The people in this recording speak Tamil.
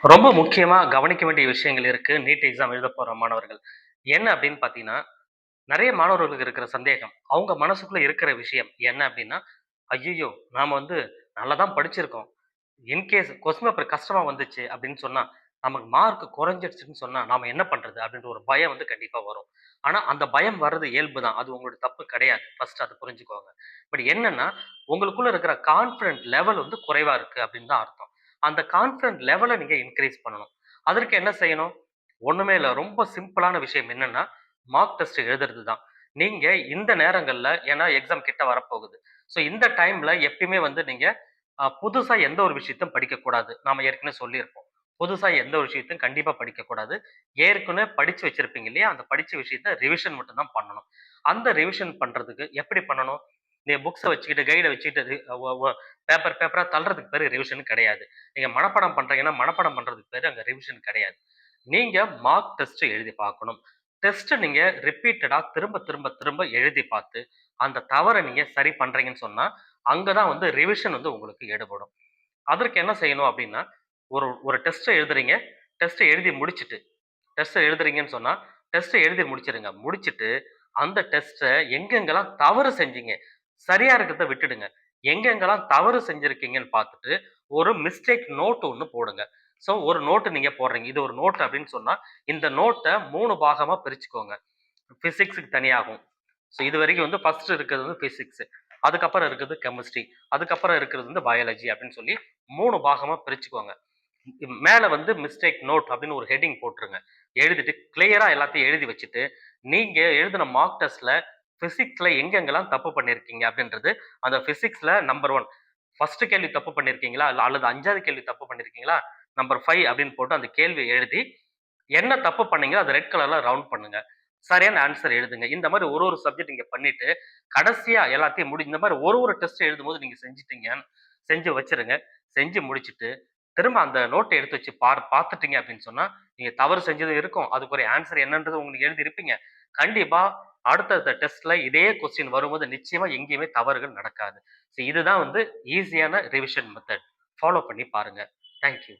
ரொம்ப முக்கியமா கவனிக்க வேண்டிய விஷயங்கள் இருக்கு. நீட் எக்ஸாம் எழுதப் போற மாணவர்கள். என்ன அப்படின்னு பார்த்தீங்கன்னா, நெறைய மாணவர்களுக்கு இருக்கிற சந்தேகம். அவங்க மனசுக்குள்ள இருக்கிற விஷயம் என்ன அப்படின்னா, "ஐய்யய்யோ! நாம வந்து நல்லா தான் படிச்சிருக்கோம். இன்கேஸ் கொஸ்டின் பேப்பர் கஷ்டமா வந்துச்சு அப்படின்னு சொன்னா, நமக்கு மார்க் குறைஞ்சிடுச்சுன்னு சொன்னா, நாம என்ன பண்றது?" அப்படின்ற ஒரு பயம் வந்து கண்டிப்பா வரும். ஆனா, அந்த பயம் வர்றது இயல்பு தான். அது உங்களோட தப்பு கிடையாது. ஃபர்ஸ்ட் அத புரிஞ்சுக்கோங்க. பட் என்னன்னா, உங்களுக்குள்ள இருக்கிற கான்ஃபிடன்ட் லெவல் வந்து குறைவா இருக்கு அப்படின்னு தான் அர்த்தம். அந்த கான்ஃபிடன்ட் லெவல நீங்க இன்கிரீஸ் பண்ணணும். அதற்கு என்ன செய்யணும்? ஒண்ணுமே இல்ல. ரொம்ப சிம்பிளான விஷயம் என்னன்னா, மார்க் டெஸ்ட் எழுதுறது தான். நீங்க இந்த நேரங்கள்ல ஏன்னா எக்ஸாம் கிட்ட வரப்போகுது. ஸோ இந்த டைம்ல எப்பயுமே வந்து நீங்க புதுசா எந்த ஒரு விஷயத்தையும் படிக்கக்கூடாது. நாம ஏற்கனவே சொல்லியிருப்போம். புதுசா எந்த ஒரு விஷயத்தையும் கண்டிப்பா படிக்கக்கூடாது. ஏற்கனவே படிச்சு வச்சிருப்பீங்க இல்லையா? அந்த படிச்ச விஷயத்த ரிவிஷன் மட்டும் தான் பண்ணணும். அந்த ரிவிஷன் பண்றதுக்கு எப்படி பண்ணணும்? நீங்க புக்ஸ வச்சுக்கிட்டு, கைட வச்சுக்கிட்டு ரி ஒ ஒ பேப்பர் பேப்பரா தள்ளுறதுக்கு பேரு ரிவிஷன் கிடையாது. நீங்க மனப்பாடம் பண்றீங்கன்னா, மனப்பாடம் பண்றதுக்கு பேரு அங்க ரிவிஷன் கிடையாது. நீங்க மார்க் டெஸ்ட் எழுதி பார்க்கணும். டெஸ்ட் நீங்க ரிப்பீட்டடா திரும்ப, திரும்ப, திரும்ப எழுதி பார்த்து, அந்த தவற நீங்க சரி பண்றீங்கன்னு சொன்னா, அங்க தான் வந்து ரிவிஷன் வந்து உங்களுக்கு எடுபடும். அதற்கு என்ன செய்யணும் அப்டின்னா, ஒரு ஒரு டெஸ்ட்ட எழுதுறீங்க. டெஸ்ட்ட எழுதி முடிச்சுட்டு, டெஸ்ட்ட எழுதுறீங்கன்னு சொன்னா, டெஸ்ட்ட எழுதி முடிச்சிருங்க. முடிச்சுட்டு, அந்த டெஸ்ட்ட எங்கெங்கெல்லாம் தவறு செஞ்சீங்க, சரியா இருக்கிறத விட்டுடுங்க. எங்கெங்கெல்லாம் தவறு செஞ்சிருக்கீங்கன்னு பார்த்துட்டு, ஒரு மிஸ்டேக் நோட் ஒண்ணு போடுங்க. ஸோ, ஒரு நோட் நீங்க போடுறீங்க. இது ஒரு நோட் அப்டின்னு சொன்னா, இந்த நோட்ட 3 பாகமா பிரிச்சுக்கோங்க. பிசிக்ஸ்க்கு தனியாகும். ஸோ இதுவரைக்கும் வந்து ஃபர்ஸ்ட் இருக்கிறது வந்து பிசிக்ஸ். அதுக்கப்புறம் இருக்கிறது கெமிஸ்ட்ரி. அதுக்கப்புறம் இருக்கிறது வந்து பயாலஜி அப்படின்னு சொல்லி 3 பாகமா பிரிச்சுக்கோங்க. மேல வந்து மிஸ்டேக் நோட் அப்படின்னு ஒரு ஹெட்டிங் போட்டுருங்க. எழுதிட்டு கிளியரா எல்லாத்தையும் எழுதி வச்சுட்டு, நீங்க எழுதின மார்க் டெஸ்ட்ல பிசிக்ஸ்ல எங்கெங்கெல்லாம் தப்பு பண்ணியிருக்கீங்க அப்படின்றது, அந்த பிசிக்ஸ்ல நம்பர் 1 ஃபர்ஸ்ட் கேள்வி தப்பு பண்ணியிருக்கீங்களா? அல்லது 5வது கேள்வி தப்பு பண்ணியிருக்கீங்களா? நம்பர் 5 அப்படின்னு போட்டு அந்த கேள்விய எழுதி என்ன தப்பு பண்ணீங்களோ அத ரெட் கலர்ல ரவுண்ட் பண்ணுங்க. சரியான ஆன்ஸர் எழுதுங்க. இந்த மாரி ஒரு ஒரு சப்ஜெக்ட் நீங்க பண்ணிட்டு, கடைசியா எல்லாத்தையும் இந்த மாரி ஒரு ஒரு டெஸ்ட் எழுதும்போது நீங்க செஞ்சு வச்சுருங்க. செஞ்சு முடிச்சுட்டு, திரும்ப அந்த நோட்ட எடுத்து வச்சு பார்த்துட்டீங்க அப்படின்னு சொன்னா, நீங்க தவறு செஞ்சதும் இருக்கும். அதுக்குரிய ஆன்ஸர் என்னன்றது உங்களுக்கு எழுதியிருப்பீங்க. கண்டிப்பா அடுத்தடுத்த டெஸ்ட்ல இதே கொஸ்டின் வரும்போது நிச்சயமா எங்கேயுமே தவறுகள் நடக்காது. இதுதான் வந்து ஈஸியான ரிவிஷன் மெத்தட். ஃபாலோ பண்ணி பாருங்க. Thank you.